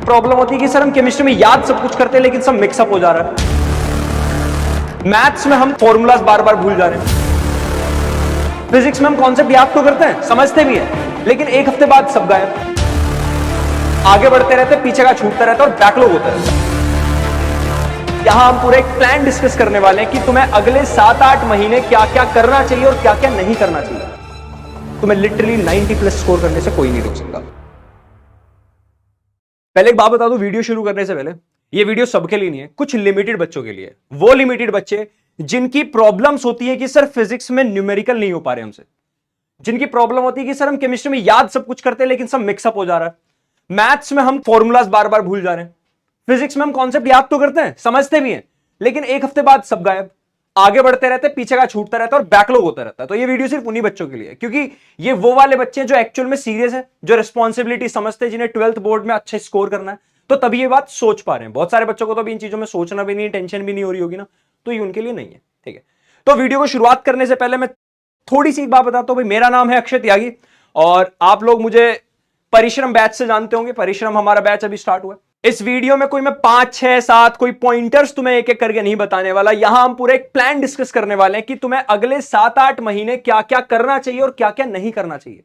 Problem होती है कि सर हम केमिस्ट्री में याद सब कुछ करते हैं लेकिन सब मिक्सअप हो जा रहा है। मैथ्स में हम फॉर्मूलाज बार बार भूल जा रहे हैं। फिजिक्स में हम कॉन्सेप्ट याद तो करते हैं, समझते भी हैं, लेकिन एक हफ्ते बाद सब गायब। आगे बढ़ते रहते, पीछे का छूटता रहता और बैकलॉग होता रहता है। यहां हम पूरे एक प्लान डिस्कस करने वाले हैं कि तुम्हें अगले 7-8 महीने क्या क्या करना चाहिए और क्या क्या नहीं करना चाहिए। तुम्हें लिटरली 90+ स्कोर करने से कोई नहीं रोक सकता। पहले एक बात बता दूं, वीडियो शुरू करने से पहले, ये वीडियो सबके लिए नहीं है, कुछ लिमिटेड बच्चों के लिए। वो लिमिटेड बच्चे जिनकी प्रॉब्लम्स होती है कि सर फिजिक्स में न्यूमेरिकल नहीं हो पा रहे हमसे, जिनकी प्रॉब्लम होती है कि सर हम केमिस्ट्री में याद सब कुछ करते हैं लेकिन सब मिक्सअप हो जा रहा है, मैथ्स में हम फॉर्मूलाज बार बार भूल जा रहे हैं, फिजिक्स में हम कॉन्सेप्ट याद तो करते हैं, समझते भी हैं, लेकिन एक हफ्ते बाद सब गायब। आगे बढ़ते रहते, पीछे का छूटता रहता है और बैकलॉग होता रहता है। तो ये वीडियो सिर्फ उन्हीं बच्चों के लिए है, क्योंकि ये वो वाले बच्चे हैं जो एक्चुअल में सीरियस है, जो रिस्पॉन्सिबिलिटी समझते हैं, जिन्हें 12th बोर्ड में अच्छे स्कोर करना है, तो तभी ये बात सोच पा रहे हैं। बहुत सारे बच्चों को तो अभी इन चीजों में सोचना भी नहीं, टेंशन भी नहीं हो रही होगी ना, तो ये उनके लिए नहीं है। ठीक है, तो वीडियो को शुरुआत करने से पहले मैं थोड़ी सी बात बताता हूं। भाई, मेरा नाम है अक्षय त्यागी और आप लोग मुझे परिश्रम बैच से जानते होंगे। परिश्रम हमारा बैच अभी स्टार्ट हुआ है। इस वीडियो में कोई मैं 5, 6, 7 कोई पॉइंटर्स तुम्हें एक एक करके नहीं बताने वाला। यहां हम पूरे एक प्लान डिस्कस करने वाले हैं कि तुम्हें अगले 7-8 महीने क्या क्या करना चाहिए और क्या क्या नहीं करना चाहिए।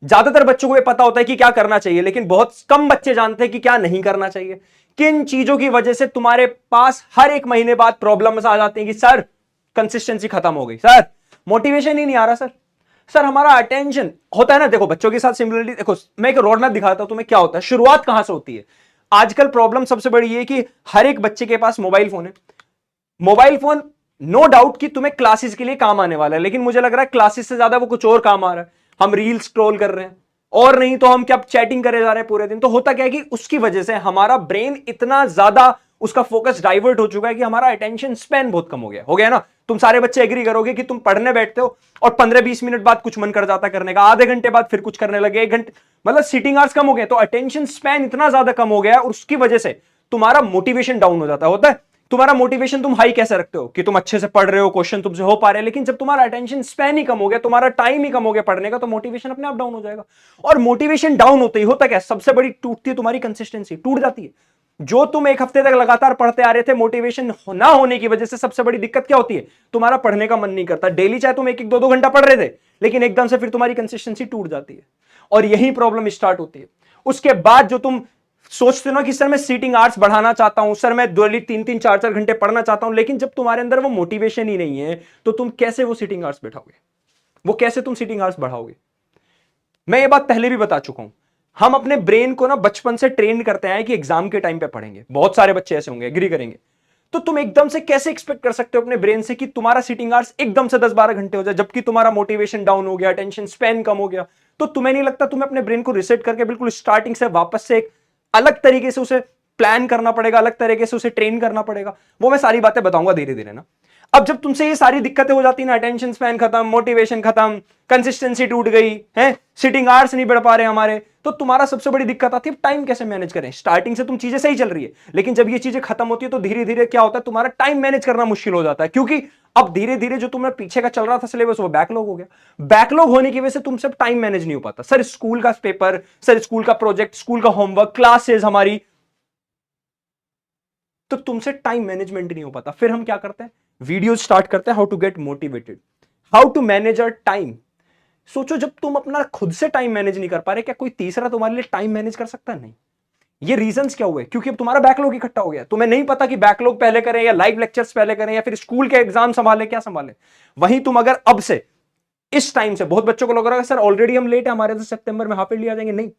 ज्यादातर बच्चों को ये पता होता है कि क्या करना चाहिए, लेकिन बहुत कम बच्चे जानते हैं कि क्या नहीं करना चाहिए। किन चीजों की वजह से तुम्हारे पास हर एक महीने बाद प्रॉब्लम्स आ जाती हैं कि सर कंसिस्टेंसी खत्म हो गई, सर मोटिवेशन ही नहीं आ रहा, सर हमारा अटेंशन होता है ना। देखो, बच्चों के साथ सिमिलरिटी देखो, मैं एक रोड मैप दिखाता हूं तुम्हें क्या होता है, शुरुआत कहां से होती है। आजकल प्रॉब्लम सबसे बड़ी है कि हर एक बच्चे के पास मोबाइल फोन है। मोबाइल फोन नो डाउट कि तुम्हें क्लासेस के लिए काम आने वाला है, लेकिन मुझे लग रहा है क्लासेस से ज्यादा वो कुछ और काम आ रहा है। हम रील स्क्रॉल कर रहे हैं, और नहीं तो हम क्या चैटिंग करे जा रहे हैं पूरे दिन। तो होता क्या है कि उसकी वजह से हमारा ब्रेन इतना ज्यादा, उसका फोकस डाइवर्ट हो चुका है कि हमारा अटेंशन स्पैन बहुत कम हो गया ना। तुम सारे बच्चे एग्री करोगे कि तुम पढ़ने बैठते हो और 15-20 मिनट बाद कुछ मन कर जाता करने का, आधे घंटे बाद फिर कुछ करने लगे, 1 घंटे, मतलब सिटिंग आवर्स कम हो गए, तो अटेंशन स्पैन इतना ज्यादा कम हो गया और उसकी वजह से तुम्हारा मोटिवेशन डाउन हो जाता होता है। तुम्हारा मोटिवेशन तुम हाई कैसे रखते हो कि तुम अच्छे से पढ़ रहे हो, क्वेश्चन तुमसे हो पा रहे हैं, लेकिन जब तुम्हारा अटेंशन स्पैन ही कम हो गया, तुम्हारा टाइम ही कम हो गया पढ़ने का, तो मोटिवेशन अपने आप डाउन हो जाएगा। और मोटिवेशन डाउन होते ही होता क्या, सबसे बड़ी टूटती है तुम्हारी कंसिस्टेंसी, टूट जाती है। जो तुम एक हफ्ते तक लगातार पढ़ते आ रहे थे, मोटिवेशन ना होने की वजह से सबसे बड़ी दिक्कत क्या होती है, तुम्हारा पढ़ने का मन नहीं करता। डेली चाहे तुम 1-1, 2-2 घंटा पढ़ रहे थे, लेकिन एकदम से फिर तुम्हारी कंसिस्टेंसी टूट जाती है और यही प्रॉब्लम स्टार्ट होती है। उसके बाद जो तुम सोचते हो ना कि सर मैं सीटिंग आवर्स बढ़ाना चाहता हूं, सर मैं डेली 3-3, 4-4 घंटे पढ़ना चाहता हूं, लेकिन जब तुम्हारे अंदर वो मोटिवेशन ही नहीं है, तो तुम कैसे वो सीटिंग आवर्स बैठाओगे, वो कैसे तुम सीटिंग आवर्स बढ़ाओगे। मैं ये बात पहले भी बता चुका हूं। हम अपने ब्रेन को ना बचपन से ट्रेन करते हैं कि एग्जाम के टाइम पे पढ़ेंगे। बहुत सारे बच्चे ऐसे होंगे, एग्री करेंगे। तो तुम एकदम से कैसे एक्सपेक्ट कर सकते हो अपने ब्रेन से कि तुम्हारा सीटिंग आवर्स एकदम से 10-12 घंटे हो जाए, जबकि तुम्हारा मोटिवेशन डाउन हो गया, अटेंशन स्पैन कम हो गया। तो तुम्हें नहीं लगता तुम्हें अपने ब्रेन को रिसेट करके बिल्कुल स्टार्टिंग से वापस से एक अलग तरीके से उसे प्लान करना पड़ेगा, अलग तरीके से उसे ट्रेन करना पड़ेगा। वो मैं सारी बातें बताऊंगा धीरे धीरे ना। अब जब तुमसे ये सारी दिक्कतें हो जाती ना, अटेंशन स्पैन खत्म, मोटिवेशन खत्म, कंसिस्टेंसी टूट गई है, सिटिंग आवर्स नहीं बढ़ पा रहे हमारे, तो तुम्हारा सबसे बड़ी दिक्कत आती है टाइम कैसे मैनेज करें। स्टार्टिंग से तुम चीजें सही चल रही है, लेकिन जब ये चीजें खत्म होती है तो धीरे धीरे क्या होता है, तुम्हारा टाइम मैनेज करना मुश्किल हो जाता है, क्योंकि अब धीरे धीरे जो तुम्हें पीछे का चल रहा था सिलेबस, वो बैकलॉग हो गया। बैकलॉग होने की वजह से तुमसे टाइम मैनेज नहीं हो पाता। सर स्कूल का पेपर, सर स्कूल का प्रोजेक्ट, स्कूल का होमवर्क, क्लासेस हमारी, तो तुमसे टाइम मैनेजमेंट नहीं हो पाता। फिर हम क्या करते हैं, वीडियो स्टार्ट करते हैं, how to get motivated, how to manage our time. सोचो, जब तुम अपना खुद से टाइम मैनेज नहीं कर पा रहे, क्या कोई तीसरा तुम्हारे लिए टाइम मैनेज कर सकता है? नहीं। ये रीजंस क्या हुए, क्योंकि अब तुम्हारा बैकलॉग इकट्ठा हो गया। तुम्हें नहीं पता कि बैकलॉग पहले करें या लाइव लेक्चर्स पहले करें या फिर स्कूल के एग्जाम संभाले, क्या संभाले। वहीं तुम अगर अब से, इस टाइम से, बहुत बच्चों को लग रहा है सर ऑलरेडी हम लेट है, हमारे तो सितंबर में हाफ ईयरली आ जाएंगे। नहीं,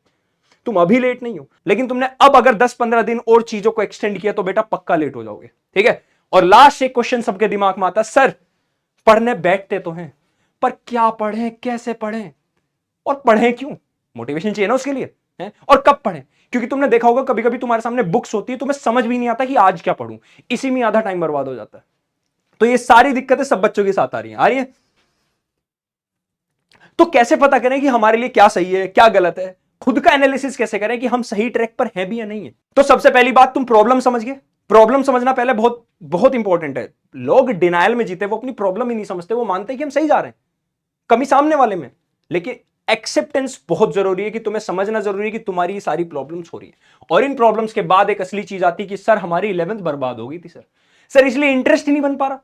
तुम अभी लेट नहीं हो, लेकिन तुमने अब अगर 10-15 दिन और चीजों को एक्सटेंड किया तो बेटा पक्का लेट हो जाओगे। ठीक है। और लास्ट एक क्वेश्चन सबके दिमाग में आता है, सर पढ़ने बैठते तो हैं, पर क्या पढ़ें, कैसे पढ़ें और पढ़ें क्यों? मोटिवेशन चाहिए ना उसके लिए, है? और कब पढ़ें? क्योंकि तुमने देखा होगा कभी कभी तुम्हारे सामने बुक्स होती है, तुम्हें समझ भी नहीं आता कि आज क्या पढ़ूं, इसी में आधा टाइम बर्बाद हो जाता है। तो ये सारी दिक्कतें सब बच्चों के साथ आ रही है। तो कैसे पता करें कि हमारे लिए क्या सही है, क्या गलत है? खुद का एनालिसिस कैसे करें कि हम सही ट्रैक पर हैं भी या नहीं है? तो सबसे पहली बात, तुम प्रॉब्लम समझ गए। प्रॉब्लम समझना पहले बहुत बहुत इंपॉर्टेंट है। लोग डिनायल में जीते, वो अपनी प्रॉब्लम ही नहीं समझते, वो मानते हैं कि हम सही जा रहे हैं, कमी सामने वाले में, लेकिन एक्सेप्टेंस बहुत जरूरी है, कि तुम्हें समझना जरूरी है कि तुम्हारी ये सारी प्रॉब्लम्स हो रही है। और इन प्रॉब्लम्स के बाद एक असली चीज आती है कि सर हमारी 11th बर्बाद हो गई थी सर इसलिए इंटरेस्ट ही नहीं बन पा रहा।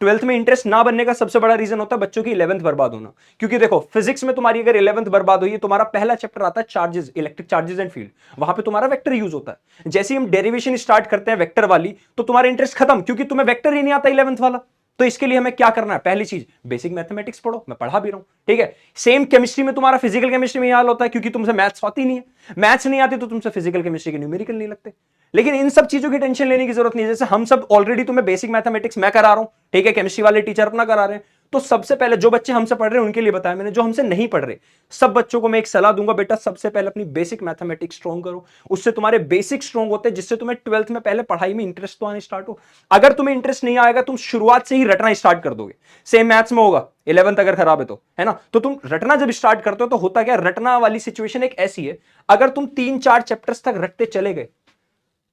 12th में इंटरेस्ट ना बनने का सबसे बड़ा रीजन होता है बच्चों की 11th बर्बाद होना। क्योंकि देखो फिजिक्स में तुम्हारी अगर 11th बर्बाद हुई है, तुम्हारा पहला चैप्टर आता है charges, electric charges and field, वहां पे तुम्हारा वेक्टर यूज होता है। जैसे ही हम डेरिवेशन स्टार्ट करते हैं वेक्टर वाली, तो तुम्हारा इंटरेस्ट खत्म, क्योंकि तुम्हें वेक्टर ही नहीं आता 11th वाला। तो इसके लिए हमें क्या करना है, पहली चीज बेसिक मैथमेटिक्स पढ़ो, मैं पढ़ा भी रहा हूं, ठीक है। सेम केमिस्ट्री में तुम्हारा फिजिकल केमिस्ट्री में हाल होता है, क्योंकि तुमसे मैथ्स आती नहीं है, मैथ्स नहीं आती तो तुमसे फिजिकल केमिस्ट्री के न्यूमेरिकल नहीं लगते। लेकिन इन सब चीजों की टेंशन लेने की जरूरत नहीं है। जैसे हम सब ऑलरेडी तुम्हें बेसिक मैथमेटिक्स मैं करा रहा हूं, ठीक है, केमिस्ट्री वाले टीचर अपना करा रहे हैं। तो सबसे पहले जो बच्चे हमसे पढ़ रहे हैं उनके लिए बताया मैंने, जो हमसे नहीं पढ़ रहे सब बच्चों को मैं एक सलाह दूंगा, बेटा सबसे पहले अपनी बेसिक मैथमेटिक्स स्ट्रॉन्ग करो। उससे तुम्हारे बेसिक स्ट्रॉन्ग होते हैं, जिससे तुम्हें 12th में पहले पढ़ाई में इंटरेस्ट तो आने स्टार्ट हो। अगर तुम्हें इंटरेस्ट नहीं आएगा, तुम शुरुआत से ही रटना स्टार्ट कर दोगे। सेम मैथ्स में होगा, 11th अगर खराब है तो, है ना, तो तुम रटना जब स्टार्ट करते हो तो होता क्या, रटना वाली सिचुएशन एक ऐसी है, अगर तुम 3-4 चैप्टर्स तक रटते चले गए,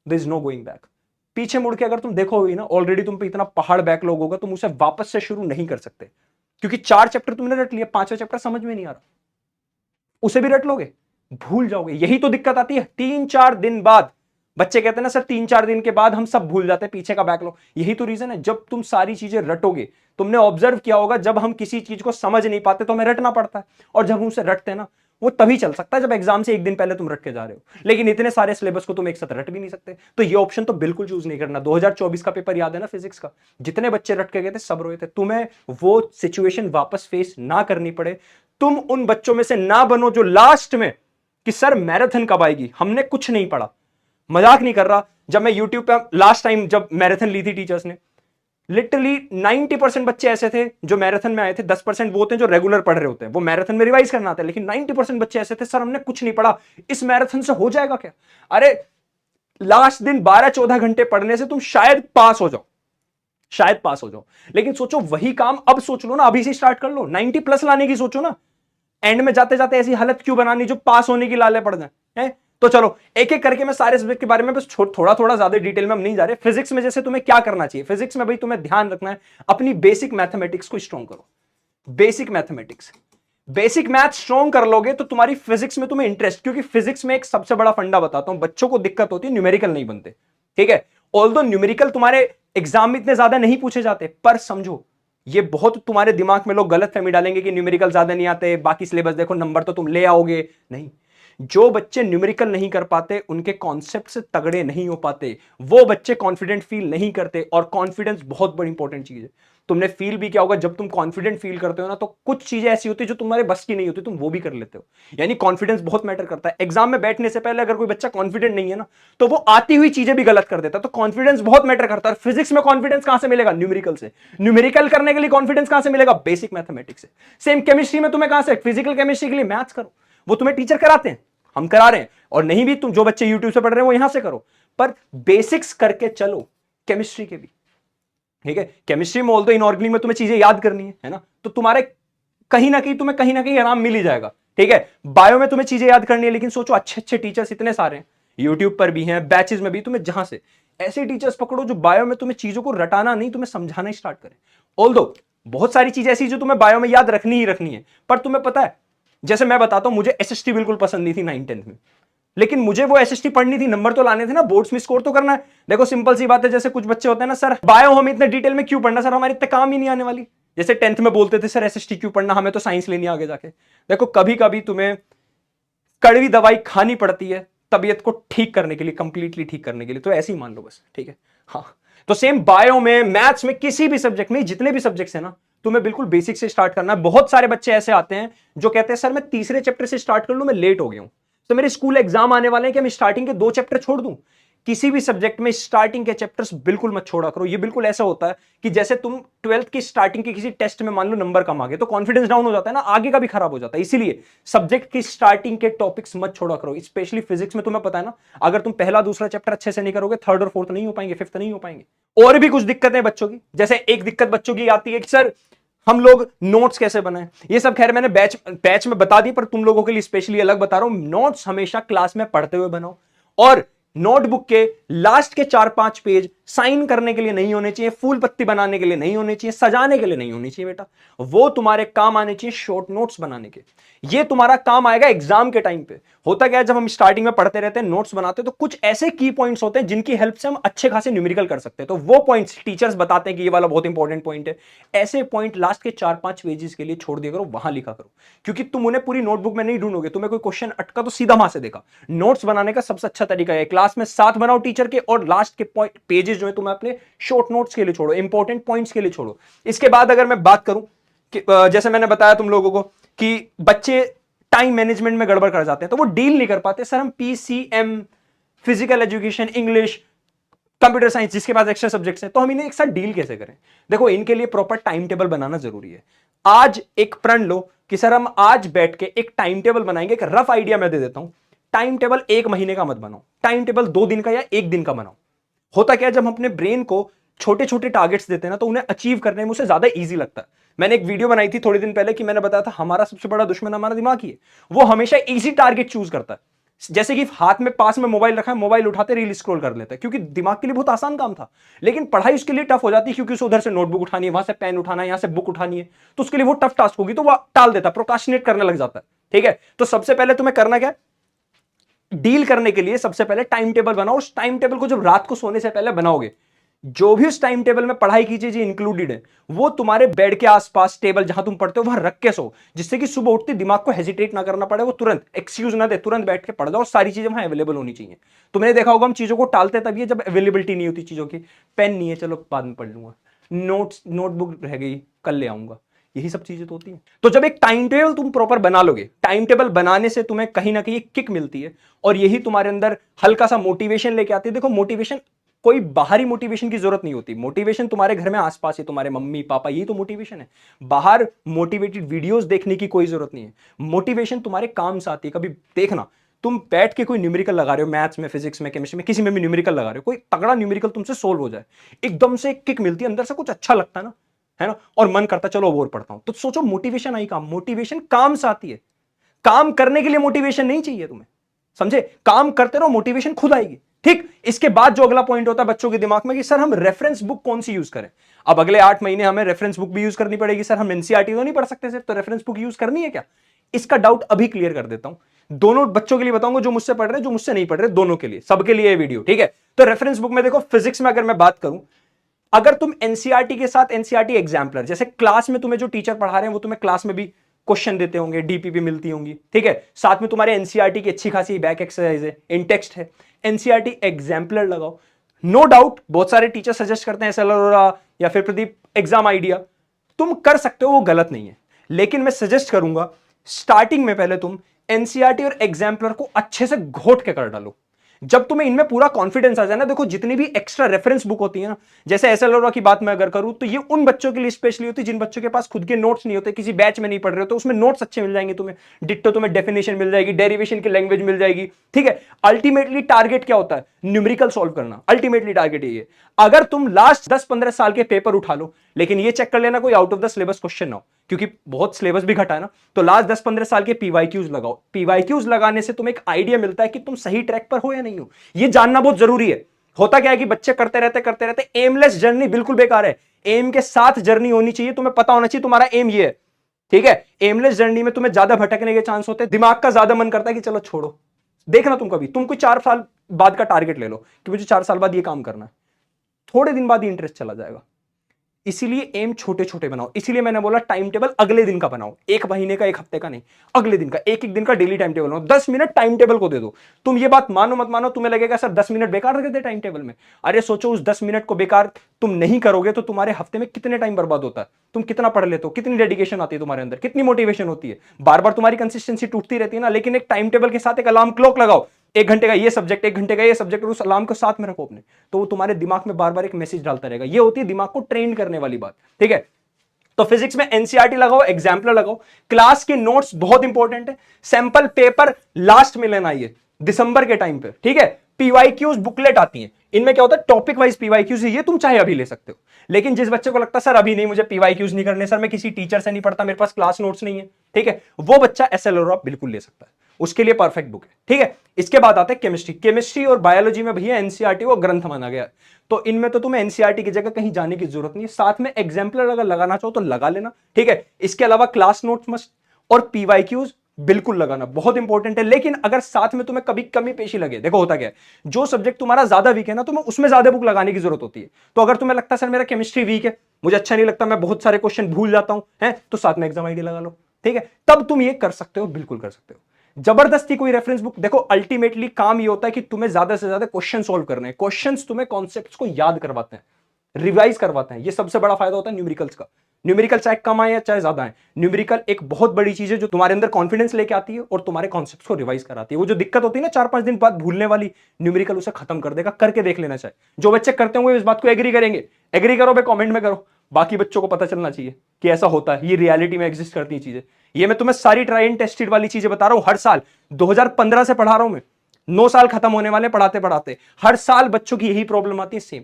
there is no going back. पीछे मुड़ के अगर तुम देखोगे ना, ऑलरेडी तुम पे इतना पहाड़ बैकलॉग होगा, तुम उसे वापस से शुरू नहीं कर सकते, क्योंकि 4 चैप्टर तुमने रट लिया, 5वां चैप्टर समझ में नहीं आ रहा, उसे भी रट लोगे, भूल जाओगे। यही तो दिक्कत आती है 3-4 दिन बाद। बच्चे कहते हैं ना सर 3-4 दिन के बाद हम सब भूल जाते हैं पीछे का बैकलॉग, यही तो रीजन है। जब तुम सारी चीजें रटोगे, तुमने ऑब्जर्व किया होगा, जब हम किसी चीज को समझ नहीं पाते तो हमें रटना पड़ता है, और जब हम उसे रटते हैं ना, वो तभी चल सकता है जब एग्जाम से एक दिन पहले तुम रट के जा रहे हो। लेकिन इतने सारे सिलेबस को तुम एक साथ रट भी नहीं सकते, तो ये ऑप्शन तो बिल्कुल चूज नहीं करना। 2024 का पेपर याद है ना फिजिक्स का, जितने बच्चे रट के गए थे सब रोए थे। तुम्हें वो सिचुएशन वापस फेस ना करनी पड़े, तुम उन बच्चों में से ना बनो जो लास्ट में कि सर मैराथन कब आएगी, हमने कुछ नहीं पढ़ा। मजाक नहीं कर रहा, जब मैं यूट्यूब पे लास्ट टाइम जब मैराथन ली थी टीचर्स ने, लिटरली 90% बच्चे ऐसे थे जो मैराथन में आए थे, 10% वो होते हैं जो रेगुलर पढ़ रहे होते हैं, वो मैराथन में रिवाइज करना आता है, लेकिन 90% बच्चे ऐसे थे सर हमने कुछ नहीं पढ़ा, इस मैराथन से हो जाएगा क्या। अरे लास्ट दिन 12-14 घंटे पढ़ने से तुम शायद पास हो जाओ, शायद पास हो जाओ। लेकिन सोचो वही काम अब सोच लो ना, अभी से स्टार्ट कर लो, 90+ लाने की सोचो ना। एंड में जाते जाते ऐसी हालत क्यों बनानी जो पास होने की लाले पड़ जाए। तो चलो एक एक करके मैं सारे सब्जेक्ट के बारे में बस थोड़ा थोड़ा ज्यादा डिटेल में हम नहीं जा रहे। फिजिक्स में जैसे तुम्हें क्या करना चाहिए, फिजिक्स में भाई तुम्हें ध्यान रखना है अपनी बेसिक मैथमेटिक्स को स्ट्रॉन्ग करो। Basic mathematics, basic math strong कर लोगे तो तुम्हारी फिजिक्स में तुम्हें इंटरेस्ट, क्योंकि फिजिक्स में एक सबसे बड़ा फंडा बताता हूं, बच्चों को दिक्कत होती है न्यूमेरिकल नहीं बनते, ठीक है। ऑल्दो न्यूमेरिकल तुम्हारे एग्जाम में इतने ज्यादा नहीं पूछे जाते, पर समझो ये बहुत तुम्हारे दिमाग में लोग गलत फहमी डालेंगे कि न्यूमेरिकल ज्यादा नहीं आते, बाकी सिलेबस देखो नंबर तो तुम ले आओगे। नहीं, जो बच्चे न्यूमेरिकल नहीं कर पाते उनके कॉन्सेप्ट से तगड़े नहीं हो पाते, वो बच्चे कॉन्फिडेंट फील नहीं करते। और कॉन्फिडेंस बहुत बड़ी इंपॉर्टेंट चीज है। तुमने फील भी किया होगा, जब तुम कॉन्फिडेंट फील करते हो ना, तो कुछ चीजें ऐसी होती है जो तुम्हारे बस की नहीं होती, तुम वो भी कर लेते हो। यानी कॉन्फिडेंस बहुत मैटर करता है। एग्जाम में बैठने से पहले अगर कोई बच्चा कॉन्फिडेंट नहीं है ना, तो वो आती हुई चीजें भी गलत कर देता है। तो कॉन्फिडेंस बहुत मैटर करता है। फिजिक्स में कॉन्फिडेंस कहां से मिलेगा, न्यूमेरिकल से। न्यूमेरिकल करने के लिए कॉन्फिडेंस कहां से मिलेगा, बेसिक मैथमेटिक्स से। सेम केमिस्ट्री में तुम्हें कहां से, फिजिकल केमिस्ट्री के लिए मैथ्स करो, वो तुम्हें टीचर कराते हैं, हम करा रहे हैं। और नहीं भी तुम जो बच्चे यूट्यूब से पढ़ रहे हैं वो यहां से करो, पर बेसिक्स करके चलो केमिस्ट्री के भी, ठीक है। केमिस्ट्री में ऑल्दो इनऑर्गेनिक में तुम्हें चीजें याद करनी है ना, तो तुम्हारे कहीं ना कहीं आराम मिल ही जाएगा, ठीक है। बायो में तुम्हें चीजें याद करनी है, लेकिन सोचो अच्छे अच्छे टीचर्स इतने सारे हैं, यूट्यूब पर भी हैं, बैचेस में भी, तुम्हें जहां से ऐसे टीचर्स पकड़ो जो बायो में तुम्हें चीजों को रटाना नहीं, तुम्हें समझाना स्टार्ट करें। ऑल्दो बहुत सारी चीजें ऐसी जो तुम्हें बायो में याद रखनी ही रखनी है, पर तुम्हें पता है, जैसे मैं बताता हूं, मुझे एसएसटी बिल्कुल पसंद नहीं थी 9th-10th में, लेकिन मुझे वो एसएसटी पढ़नी थी, नंबर तो लाने थे ना, बोर्ड्स में स्कोर तो करना है। देखो सिंपल सी बात है, जैसे कुछ बच्चे होते हैं ना, सर बायो हम इतने डिटेल में क्यों पढ़ना, सर हमारे इतने काम ही नहीं आने वाली। जैसे 10th में बोलते थे सर एसएसटी क्यों पढ़ना, हमें तो साइंस लेनी आगे जाके। देखो कभी कभी तुम्हें कड़वी दवाई खानी पड़ती है तबीयत को ठीक करने के लिए, कंप्लीटली ठीक करने के लिए, तो ऐसे ही मान लो बस, ठीक है। हाँ, तो सेम बायो में, मैथ्स में, किसी भी सब्जेक्ट में, जितने भी सब्जेक्ट्स है ना, तुम्हें बिल्कुल बेसिक से स्टार्ट करना है। बहुत सारे बच्चे ऐसे आते हैं जो कहते हैं सर मैं तीसरे चैप्टर से स्टार्ट कर लूं, मैं लेट हो गया हूं, तो मेरे स्कूल एग्जाम आने वाले हैं कि मैं स्टार्टिंग के 2 चैप्टर छोड़ दूं। किसी भी सब्जेक्ट में स्टार्टिंग के चैप्टर्स बिल्कुल मत छोड़ा करो। ये बिल्कुल ऐसा होता है कि जैसे तुम 12th की स्टार्टिंग के किसी टेस्ट में मान लो नंबर कम आ गए, तो कॉन्फिडेंस डाउन हो जाता है ना, आगे का भी खराब हो जाता है। इसीलिए सब्जेक्ट की स्टार्टिंग के टॉपिक्स मत छोड़ा करो। स्पेशली फिजिक्स में तुम्हें पता है ना, अगर तुम पहला दूसरा चैप्टर अच्छे से नहीं करोगे, 3rd और 4th नहीं हो पाएंगे, 5th नहीं हो पाएंगे। और भी कुछ दिक्कतें बच्चों की, जैसे एक दिक्कत बच्चों की आती है कि सर हम लोग नोट्स कैसे बनाएं। ये सब खैर मैंने बैच में बता दी, पर तुम लोगों के लिए स्पेशली अलग बता रहा हूं। नोट्स हमेशा क्लास में पढ़ते हुए बनाओ, और नोटबुक के लास्ट के 4-5 पेज साइन करने के लिए नहीं होने चाहिए, फूल पत्ती बनाने के लिए नहीं होने चाहिए, सजाने के लिए नहीं होनी चाहिए बेटा। वो तुम्हारे काम आने चाहिए शॉर्ट नोट्स बनाने के। ये तुम्हारा काम आएगा एग्जाम के टाइम पे। होता क्या है, जब हम स्टार्टिंग में पढ़ते रहते हैं, नोट्स बनाते हैं, तो कुछ ऐसे की पॉइंट्स होते हैं जिनकी हेल्प से हम अच्छे खासे न्यूमेरिकल कर सकते हैं। तो वो पॉइंट्स टीचर्स बताते हैं कि ये वाला बहुत इंपॉर्टेंट पॉइंट है, ऐसे पॉइंट लास्ट के 4-5 पेजेस के लिए छोड़ दिया करो, वहां लिखा करो। क्योंकि तुम उन्हें पूरी नोटबुक में नहीं ढूंढोगे, तुम्हें कोई क्वेश्चन अटका तो सीधा वहां से देखा। नोट्स बनाने का सबसे अच्छा तरीका है क्लास में साथ बनाओ टीचर के, और लास्ट के पॉइंट पेजेस जो है तुम्हें अपने शॉर्ट नोट्स के लिए छोड़ो, इंपॉर्टेंट पॉइंट्स के लिए छोड़ो। इसके बाद अगर मैं बात करूं कि जैसे मैंने बताया तुम लोगों को कि बच्चे टाइम मैनेजमेंट में गड़बड़ कर जाते हैं, तो वो डील नहीं कर पाते। सर हम PCM, physical education, English, computer science, जिसके पास एक्स्ट्रा सब्जेक्ट्स हैं, तो हम इन्हें एक साथ डील कैसे करें? देखो, इनके लिए प्रॉपर टाइम टेबल बनाना जरूरी है। आज एक प्रण लो कि सर हम आज बैठ के एक टाइम टेबल बनाएंगे। एक रफ आइडिया मैं दे देता हूं। टाइम टेबल 1 महीने का मत बनाओ, टाइम टेबल 2 दिन का या 1 दिन का बनाओ। होता क्या है, जब हम अपने ब्रेन को छोटे छोटे टारगेट्स देते हैं ना, तो उन्हें अचीव करने में उसे ज्यादा इजी लगता है। मैंने एक वीडियो बनाई थी थोड़े दिन पहले कि मैंने बताया था हमारा सबसे बड़ा दुश्मन हमारा दिमाग ही है। वो हमेशा इजी टारगेट चूज करता है। जैसे कि हाथ में पास में मोबाइल रखा है, मोबाइल उठाते रील स्क्रॉल कर लेते हैं, क्योंकि दिमाग के लिए बहुत आसान काम था। लेकिन पढ़ाई उसके लिए टफ हो जाती है, क्योंकि उसे उधर से नोटबुक उठानी है, वहां से पेन उठाना है, यहां से बुक उठानी है, तो उसके लिए वो टफ टास्क होगी, तो वो टाल देता है, प्रोक्रास्टिनेट करने लग जाता है। ठीक है, तो सबसे पहले तुम्हें करना क्या, डील करने के लिए सबसे पहले टाइम टेबल बनाओ। उस टाइम टेबल को जब रात को सोने से पहले बनाओगे, जो भी उस टाइम टेबल में पढ़ाई की चीजें इंक्लूडेड है, वो तुम्हारे बेड के आसपास, टेबल जहां तुम पढ़ते हो वहां रख के सो, जिससे कि सुबह उठते दिमाग को हेजिटेट ना करना पड़े, वो तुरंत एक्सक्यूज ना दे, तुरंत बैठ के पढ़ जाओ। सारी चीजें वहां अवेलेबल होनी चाहिए। तुमने देखा होगा हम चीजों को टालते तभी है जब अवेलेबिलिटी नहीं होती चीजों की। पेन नहीं है, चलो बाद में पढ़ लूंगा, नोटबुक रह गई, कल ले आऊंगा, यही सब चीजें तो होती हैं। तो जब एक टाइम टेबल तुम प्रॉपर बना लोगे, टाइम टेबल बनाने से तुम्हें कहीं ना कहीं किक मिलती है, और यही तुम्हारे अंदर हल्का सा मोटिवेशन लेके आती है। देखो, मोटिवेशन कोई बाहरी मोटिवेशन की जरूरत नहीं होती। मोटिवेशन तुम्हारे घर में आसपास ही, तुम्हारे मम्मी पापा, यही तो मोटिवेशन है। बाहर मोटिवेटेड वीडियोस देखने की कोई जरूरत नहीं है। मोटिवेशन तुम्हारे काम से आती है। कभी देखना, तुम बैठ के कोई न्यूमेरिकल लगा रहे हो, मैथ्स में, फिजिक्स में, केमिस्ट्री में, किसी में भी न्यूमेरिकल लगा रहे हो, कोई तगड़ा न्यूमेरिकल तुमसे सोल्व हो जाए, एकदम से किक मिलती है, अंदर से कुछ अच्छा लगता है ना, है ना, और मन करता चलो और पढ़ता हूं। तो सोचो, मोटिवेशन आई काम, मोटिवेशन काम से आती है। काम करने के लिए मोटिवेशन नहीं चाहिए तुम्हें, समझे? काम करते रहो, मोटिवेशन खुद आएगी। ठीक, इसके बाद जो अगला पॉइंट होता है बच्चों के दिमाग में कि सर हम रेफरेंस बुक कौन सी यूज करें। अब अगले 8 महीने हमें रेफरेंस बुक भी यूज करनी पड़ेगी। सर हम एनसीईआरटी तो नहीं पढ़ सकते, सिर्फ तो रेफरेंस बुक यूज करनी है क्या? इसका डाउट अभी क्लियर कर देता हूं। दोनों बच्चों के लिए बताऊंगा, जो मुझसे पढ़ रहे हैं, जो मुझसे नहीं पढ़ रहे, दोनों के लिए, सबके लिए वीडियो। ठीक है, तो रेफरेंस बुक में देखो, फिजिक्स में अगर मैं बात करूं, अगर तुम एनसीईआरटी के साथ एनसीईआरटी एग्जाम्पलर, जैसे क्लास में तुम्हें जो टीचर पढ़ा रहे हैं वो तुम्हें क्लास में भी क्वेश्चन देते होंगे, डीपीपी मिलती होंगी, ठीक है, साथ में तुम्हारे एनसीईआरटी की अच्छी खासी बैक एक्सरसाइज है, इन टेक्स्ट है, एनसीईआरटी एग्जाम्पलर लगाओ। नो डाउट बहुत सारे टीचर सजेस्ट करते हैं एसएल अरोरा या फिर प्रदीप एग्जाम आइडिया, तुम कर सकते हो, वो गलत नहीं है। लेकिन मैं सजेस्ट करूंगा स्टार्टिंग में पहले तुम एनसीईआरटी और एग्जाम्पलर को अच्छे से घोट के कर डालो। जब तुम्हें इनमें पूरा कॉन्फिडेंस आ जाए ना, देखो जितनी भी एक्स्ट्रा रेफरेंस बुक होती है ना, जैसे एसएल अरोरा की बात मैं अगर करूं, तो ये उन बच्चों के लिए स्पेशली होती है जिन बच्चों के पास खुद के नोट्स नहीं होते, किसी बैच में नहीं पढ़ रहे हो, तो उसमें नोट्स अच्छे मिल जाएंगे तुम्हें, डिट्टो तुम्हें डेफिनेशन मिल जाएगी, डेरिवेशन की लैंग्वेज मिल जाएगी। ठीक है, अल्टीमेटली टारगेट क्या होता है? न्यूमेरिकल सॉल्व करना, अल्टीमेटली टारगेट यही है। अगर तुम लास्ट 10-15 साल के पेपर उठा लो, लेकिन ये चेक कर लेना कोई out of the syllabus question ना हो, क्योंकि बहुत सिलेबस भी घटा है ना, तो लास्ट 10-15 साल के पीवाईक्यूज लगाओ। पीवाईक्यूज लगाने से तुम्हें एक आइडिया मिलता है कि तुम सही ट्रैक पर हो या नहीं हो, ये जानना बहुत जरूरी है। होता क्या है कि बच्चे करते रहते एमलेस जर्नी बिल्कुल बेकार है। एम के साथ जर्नी होनी चाहिए, तुम्हें पता होना चाहिए तुम्हारा एम ये है। ठीक है, एमलेस जर्नी में तुम्हें ज्यादा भटकने के चांस होते हैं, दिमाग का ज्यादा मन करता है कि चलो छोड़ो। देखना, तुम कोई 4 साल बाद का टारगेट ले लो कि मुझे 4 साल बाद ये काम करना है, थोड़े दिन बाद ही इंटरेस्ट चला जाएगा। इसीलिए एम छोटे छोटे बनाओ। इसीलिए मैंने बोला टाइम टेबल अगले दिन का बनाओ, 1 महीने का, 1 हफ्ते का नहीं, अगले दिन का, एक दिन का डेली टाइम टेबल बनाओ। 10 मिनट टाइम टेबल को दे दो। तुम ये बात मानो मत मानो, तुम्हें लगेगा सर 10 मिनट बेकार रख दे टाइम टेबल में। अरे सोचो, उस 10 मिनट को बेकार तुम नहीं करोगे तो तुम्हारे हफ्ते में कितने टाइम बर्बाद होता है, तुम कितना पढ़ लेते हो, कितनी डेडिकेशन आती है तुम्हारे अंदर, कितनी मोटिवेशन होती है, बार बार तुम्हारी कंसिस्टेंसी टूटती रहती है ना। लेकिन एक टाइम टेबल के साथ एक अलार्म क्लॉक लगाओ, 1 घंटे का ये सब्जेक्ट, 1 घंटे का ये सब्जेक्ट, और उस अलार्म को साथ में रखो अपने, तो वो तुम्हारे दिमाग में बार बार एक मैसेज डालता रहेगा। ये होती है दिमाग को ट्रेन करने वाली बात। ठीक है, तो फिजिक्स में एनसीईआरटी लगाओ, एग्जाम्पलर लगाओ, क्लास के नोट्स बहुत इंपॉर्टेंट है, सैंपल पेपर लास्ट में लेना है दिसंबर के टाइम पे। ठीक है, पीवाईक्यूज बुकलेट आती हैं, इनमें क्या होता है, टॉपिक वाइज पीवाईक्यूज, ये तुम चाहे अभी ले सकते हो। लेकिन जिस बच्चे को लगता है सर अभी नहीं, मुझे पीवाईक्यूज नहीं करने, सर मैं किसी टीचर से नहीं पढ़ता, मेरे पास क्लास नोट्स नहीं है, ठीक है, वो बच्चा एसएल अरोरा बिल्कुल ले सकता है। उसके लिए परफेक्ट बुक है, ठीक है। इसके बाद आता है केमिस्ट्री। केमिस्ट्री और बायोलॉजी में भैया एनसीईआरटी को ग्रंथ माना गया, तो इनमें तो तुम्हें एनसीईआरटी की जगह कहीं जाने की जरूरत नहीं है। साथ में एग्जाम्पलर अगर लगाना चाहो तो लगा लेना, ठीक है। इसके अलावा क्लास नोट्स मस्ट और पीवाईक्यूज बिल्कुल लगाना, बहुत इंपॉर्टेंट है। लेकिन अगर साथ में तुम्हें कभी कमी पेशी लगे, देखो होता क्या है, जो सब्जेक्ट तुम्हारा ज्यादा वीक है ना, तुम्हें उसमें ज्यादा बुक लगाने की जरूरत होती है। तो अगर तुम्हें लगता है सर मेरा केमिस्ट्री वीक है, मुझे अच्छा नहीं लगता, मैं बहुत सारे क्वेश्चन भूल जाता हूं, है, तो साथ में एग्जाम आईडी लगा लो, ठीक है। तब तुम ये कर सकते हो, बिल्कुल कर सकते हो। जबरदस्ती कोई रेफरेंस बुक, देखो अल्टीमेटली काम ये होता है कि तुम्हें ज्यादा से ज्यादा क्वेश्चन सॉल्व करने हैं। क्वेश्चंस तुम्हें कॉन्सेप्ट्स को याद करवाते हैं, रिवाइज करवाते हैं। ये सबसे बड़ा फायदा होता है न्यूमेरिकल्स का। न्यूमेरिकल चाहे कम आए या चाहे ज्यादा आए, न्यूमेरिकल एक बहुत बड़ी चीज है जो तुम्हारे अंदर कॉन्फिडेंस लेके आती है और तुम्हारे कॉन्सेप्ट्स को रिवाइज कराती है। वो जो दिक्कत होती है ना 4-5 दिन बाद भूलने वाली, न्यूमेरिकल उसे खत्म कर देगा। करके देख लेना चाहिए, जो बच्चे करते होंगे इस बात को एग्री करेंगे। एग्री करो भाई, कमेंट में करो, बाकी बच्चों को पता चलना चाहिए कि ऐसा होता है, ये रियलिटी में एग्जिस्ट करती है चीजें। ये मैं तुम्हें सारी ट्राई एंड टेस्टेड वाली चीजें बता रहा हूं। हर साल 2015 से पढ़ा रहा हूं मैं, 9 साल खत्म होने वाले पढ़ाते पढ़ाते, हर साल बच्चों की यही प्रॉब्लम आती है सेम,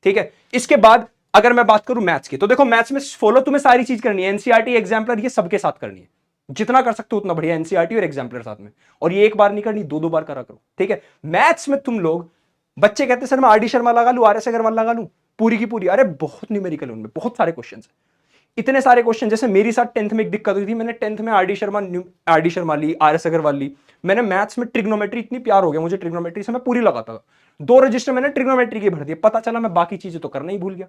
ठीक है। इसके बाद अगर मैं बात करूं मैथ्स की, तो देखो मैथ्स में फॉलो तुम्हें सारी चीज करनी है, एनसीईआरटी एग्जाम्पलर ये सबके साथ करनी है। जितना कर सकते हो उतना बढ़िया, एनसीईआरटी और एग्जाम्पलर साथ में। और ये एक बार नहीं करनी, 2-2 बार करा करो, ठीक है। मैथ्स में तुम लोग, बच्चे कहते हैं सर मैं आरडी शर्मा लगा लूं, आरएस अग्रवाल लगा लूं, पूरी की पूरी, अरे बहुत न्यूमेरिकल उनमें, बहुत सारे क्वेश्चन है, इतने सारे क्वेश्चन। जैसे मेरी साथ 10th में एक दिक्कत हुई थी, मैंने 10th में आरडी शर्मा ली, आरएस अग्रवाल ली। मैंने मैथ्स में ट्रिग्नोमेट्री, इतनी प्यार हो गया मुझे ट्रिग्नोमेट्री से, मैं पूरी लगाता था। 2 रजिस्टर मैंने ट्रिग्नोमेट्री के भर दिए, पता चला मैं बाकी चीजें तो करना ही भूल गया।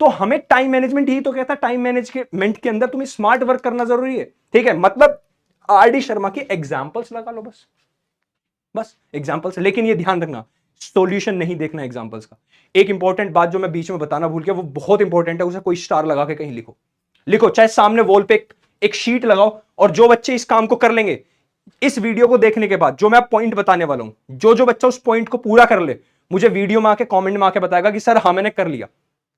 तो हमें टाइम मैनेजमेंट, यही तो कहता है, टाइम मैनेजमेंट के अंदर तुम्हें स्मार्ट वर्क करना जरूरी है, ठीक है। मतलब आरडी शर्मा की एग्जांपल्स लगा लो, बस बस एग्जांपल्स। लेकिन ये ध्यान रखना, सॉल्यूशन नहीं देखना एग्जांपल्स का। एक इंपॉर्टेंट बात जो मैं बीच में बताना भूल गया, वो बहुत इंपॉर्टेंट है, उसे कोई स्टार लगा के कहीं लिखो, लिखो, चाहे सामने वॉल पे एक शीट लगाओ। और जो बच्चे इस काम को कर लेंगे, इस वीडियो को देखने के बाद जो मैं पॉइंट बताने वाला हूं, जो बच्चा उस पॉइंट को पूरा कर ले, मुझे वीडियो में आके कमेंट में आके बताएगा कि सर हाँ मैंने कर लिया,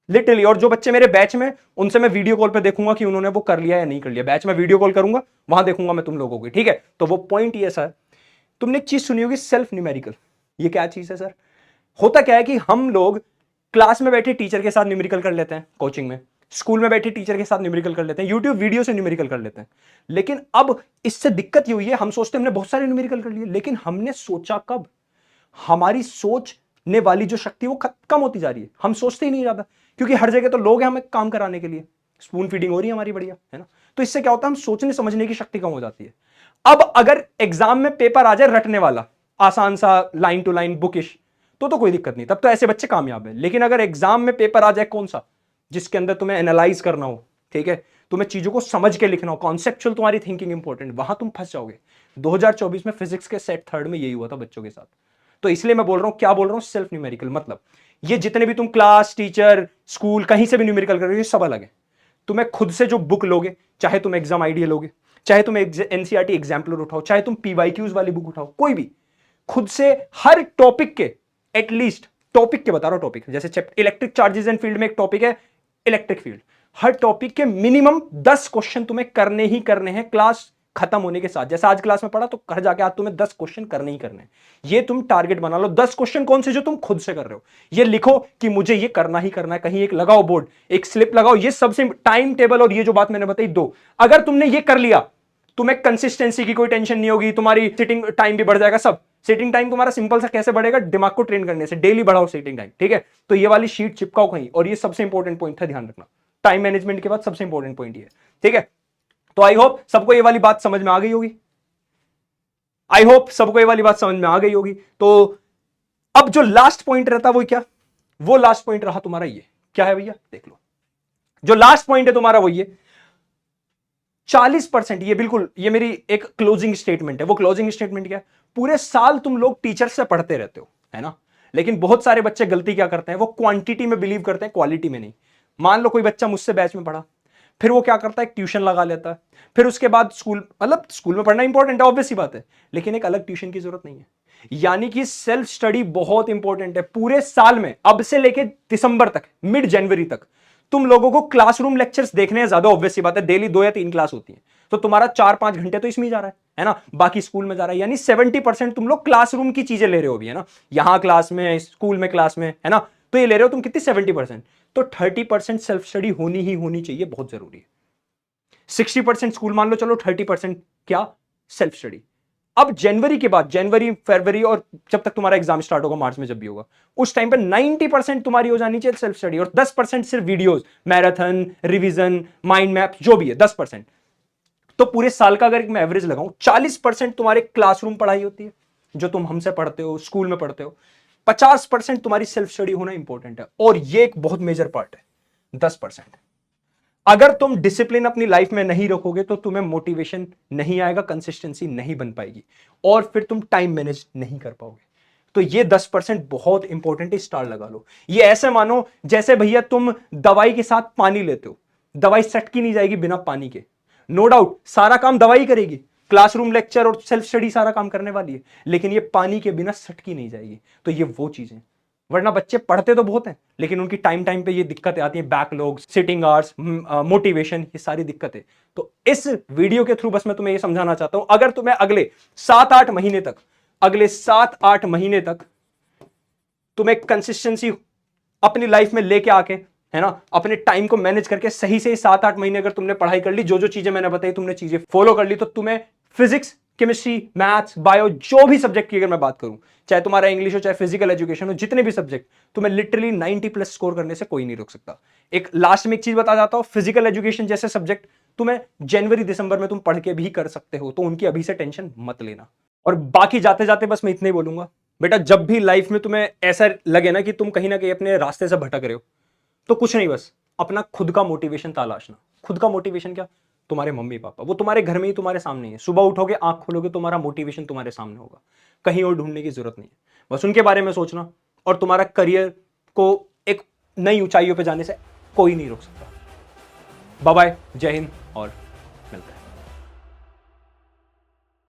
लिटरली। और जो बच्चे मेरे बैच में, उनसे मैं वीडियो कॉल पे देखूंगा कि उन्होंने वो कर लिया या नहीं कर लिया। बैच में वीडियो कॉल करूंगा, वहां देखूंगा मैं तुम लोगों की, ठीक है। तो वो पॉइंट ये सर, तुमने एक चीज सुनी होगी सेल्फ न्यूमेरिकल। ये क्या चीज है सर? होता क्या है कि हम लोग क्लास में बैठे टीचर के साथ न्यूमेरिकल कर लेते हैं, कोचिंग में, स्कूल में बैठे टीचर के साथ न्यूमेरिकल कर लेते हैं, यूट्यूब वीडियो से न्यूमेरिकल कर लेते हैं। लेकिन अब इससे दिक्कत ये हुई है, हम सोचते हैं हमने बहुत सारे न्यूमेरिकल कर लिए, लेकिन हमने सोचा कब? हमारी सोचने वाली जो शक्ति वो कम होती जा रही है, हम सोचते ही नहीं ज्यादा, क्योंकि हर जगह तो लोग हैं हमें काम कराने के लिए, स्पून फीडिंग हो रही है हमारी, बढ़िया है ना। तो इससे क्या होता है, हम सोचने समझने की शक्ति कम हो जाती है। अब अगर एग्जाम में पेपर आ जाए रटने वाला, आसान सा, लाइन टू लाइन बुकिश, तो कोई दिक्कत नहीं, तब तो ऐसे बच्चे कामयाब हैं। लेकिन अगर एग्जाम में पेपर आ जाए कौन सा, जिसके अंदर तुम्हें एनालाइज करना हो, ठीक है, तुम्हें चीजों को समझ के लिखना हो, कॉन्सेप्चुअल तुम्हारी थिंकिंग इंपॉर्टेंट, वहां तुम फंस जाओगे। 2024 में फिजिक्स के सेट 3rd में यही हुआ था बच्चों के साथ। तो इसलिए मैं बोल रहा हूं, क्या बोल रहा हूं, सेल्फ न्यूमेरिकल। मतलब ये जितने भी तुम क्लास, टीचर, स्कूल, कहीं से भी न्यूमेरिकल कर रहे हो, ये सब अलग है। तुम्हें खुद से जो बुक लोगे, चाहे तुम एग्जाम आइडिया लोगे, चाहे तुम एनसीईआरटी एग्जाम्पलर उठाओ, चाहे तुम पीवाईक्यूज वाली बुक उठाओ, कोई भी, खुद से हर टॉपिक के, एटलीस्ट टॉपिक के बता रहा हूं, टॉपिक जैसे इलेक्ट्रिक चार्जेस एंड फील्ड में एक टॉपिक है इलेक्ट्रिक फील्ड, हर टॉपिक के मिनिमम 10 क्वेश्चन तुम्हें करने ही करने हैं क्लास खत्म होने के साथ। जैसे आज क्लास में पढ़ा, तो घर जाके आज तुम्हें 10 क्वेश्चन करने ही करने हैं। ये तुम टारगेट बना लो। 10 क्वेश्चन कौन से, जो तुम खुद से कर रहे हो, ये लिखो कि मुझे ये करना ही करना है। कहीं एक लगाओ बोर्ड, एक स्लिप लगाओ, ये सबसे टाइम टेबल, और ये जो बात मैंने बताई 2, अगर तुमने ये कर लिया, तुम्हें कंसिस्टेंसी की कोई टेंशन नहीं होगी, तुम्हारी सिटिंग टाइम भी बढ़ जाएगा। सब सिटिंग टाइम तुम्हारा सिंपल सा कैसे बढ़ेगा, दिमाग को ट्रेन करने से, डेली बढ़ाओ सिटिंग टाइम, ठीक है। तो ये वाली शीट चिपकाओ कहीं, और ये सबसे इंपॉर्टेंट पॉइंट था, ध्यान रखना। टाइम मैनेजमेंट के बाद सबसे इंपॉर्टेंट पॉइंट ये, ठीक है। तो आई होप सबको ये वाली बात समझ में आ गई होगी, आई होप सबको ये वाली बात समझ में आ गई होगी। तो अब जो लास्ट पॉइंट रहता वो क्या, वो लास्ट पॉइंट रहा तुम्हारा ये, क्या है भैया, देख लो। जो लास्ट पॉइंट है तुम्हारा वो ये 40%, ये बिल्कुल, ये मेरी एक क्लोजिंग स्टेटमेंट है। वो क्लोजिंग स्टेटमेंट क्या है, पूरे साल तुम लोग टीचर से पढ़ते रहते हो, है ना, लेकिन बहुत सारे बच्चे गलती क्या करते हैं, वो क्वांटिटी में बिलीव करते हैं, क्वालिटी में नहीं। मान लो कोई बच्चा मुझसे बैच में पढ़ा, फिर वो क्या करता है, एक ट्यूशन लगा लेता है, फिर उसके बाद स्कूल, मतलब स्कूल में पढ़ना इंपॉर्टेंट है, ऑब्वियस सी बात है, लेकिन एक अलग ट्यूशन की जरूरत नहीं है। यानी कि सेल्फ स्टडी बहुत इंपॉर्टेंट है। पूरे साल में, अब से लेके दिसंबर तक, मिड जनवरी तक, तुम लोगों को क्लासरूम लेक्चर्स देखने हैं ज्यादा, ऑब्वियस सी बात है, डेली 2 या 3 क्लास होती है, तो तुम्हारा 4-5 घंटे तो इसमें ही जा रहा है ना, बाकी स्कूल में जा रहा है। यानी 70% तुम लोग क्लासरूम की चीजें ले रहे हो भी, है ना, यहां क्लास में, स्कूल में, क्लास में, है ना, तो ये ले रहे हो तुम कितनी, 70%। तो 30% सेल्फ स्टडी होनी ही होनी चाहिए, बहुत जरूरी है। 60% स्कूल मान लो, चलो 30% क्या, सेल्फ स्टडी। अब जनवरी के बाद, जनवरी फरवरी और जब तक तुम्हारा एग्जाम स्टार्ट होगा, मार्च में जब भी होगा, उस टाइम पे 90% तुम्हारी हो जानी चाहिए सेल्फ स्टडी, और 10% सिर्फ videos, marathon, revision, mind map, जो भी है 10%। तो पूरे साल का अगर मैं एवरेज लगाऊं, 40% तुम्हारे क्लासरूम पढ़ाई होती है, जो तुम हमसे पढ़ते हो, स्कूल में पढ़ते हो। 50% तुम्हारी सेल्फ स्टडी होना इंपॉर्टेंट है, और ये एक बहुत मेजर पार्ट है। 10% अगर तुम डिसिप्लिन अपनी लाइफ में नहीं रखोगे तो तुम्हें मोटिवेशन नहीं आएगा, कंसिस्टेंसी नहीं बन पाएगी, और फिर तुम टाइम मैनेज नहीं कर पाओगे। तो ये 10% बहुत इंपॉर्टेंट है, स्टार लगा लो। ये ऐसे मानो जैसे भैया तुम दवाई के साथ पानी लेते हो, दवाई सटकी नहीं जाएगी बिना पानी के। नो डाउट सारा काम दवाई करेगी, क्लासरूम लेक्चर और सेल्फ स्टडी सारा काम करने वाली है, लेकिन ये पानी के बिना सटकी नहीं जाएगी। तो ये वो चीजें, वरना बच्चे पढ़ते तो बहुत हैं लेकिन उनकी टाइम टाइम पे ये दिक्कतें आती हैं, बैकलॉग, सिटिंग आवर्स, मोटिवेशन, ये सारी दिक्कतें। तो इस वीडियो के थ्रू बस मैं तुम्हें ये समझाना चाहता हूं, अगर तुम्हें अगले 7-8 महीने तक, अगले 7-8 महीने तक तुम्हें कंसिस्टेंसी अपनी लाइफ में लेके आके, है ना, अपने टाइम को मैनेज करके सही से 7-8 महीने अगर तुमने पढ़ाई कर ली, जो जो चीजें मैंने बताई तुमने चीजें फॉलो कर ली, तो तुम्हें फिजिक्स, केमिस्ट्री, मैथ्स, बायो, जो भी सब्जेक्ट की अगर मैं बात करूं, चाहे तुम्हारा इंग्लिश हो, चाहे फिजिकल एजुकेशन हो, जितने भी सब्जेक्ट, तुम्हें लिटरली 90+ स्कोर करने से कोई नहीं रोक सकता। एक लास्ट में एक चीज बता जाता हूं, फिजिकल एजुकेशन जैसे सब्जेक्ट तुम्हें जनवरी दिसंबर में तुम पढ़ के भी कर सकते हो, तो उनकी अभी से टेंशन मत लेना। और बाकी जाते जाते बस मैं इतना ही बोलूंगा, बेटा जब भी लाइफ में तुम्हें ऐसा लगे ना कि तुम कहीं ना कहीं अपने रास्ते से भटक रहे हो, तो कुछ नहीं, बस अपना खुद का मोटिवेशन तलाशना। खुद का मोटिवेशन क्या? तुम्हारे मम्मी पापा, वो तुम्हारे घर में ही, तुम्हारे सामने ही है। सुबह उठोगे, आंख खोलोगे, तुम्हारा मोटिवेशन तुम्हारे सामने होगा, कहीं और ढूंढने की जरूरत नहीं है। बस उनके बारे में सोचना, और तुम्हारा करियर को एक नई ऊंचाइयों पे जाने से कोई नहीं रोक सकता। बाय बाय, जय हिंद और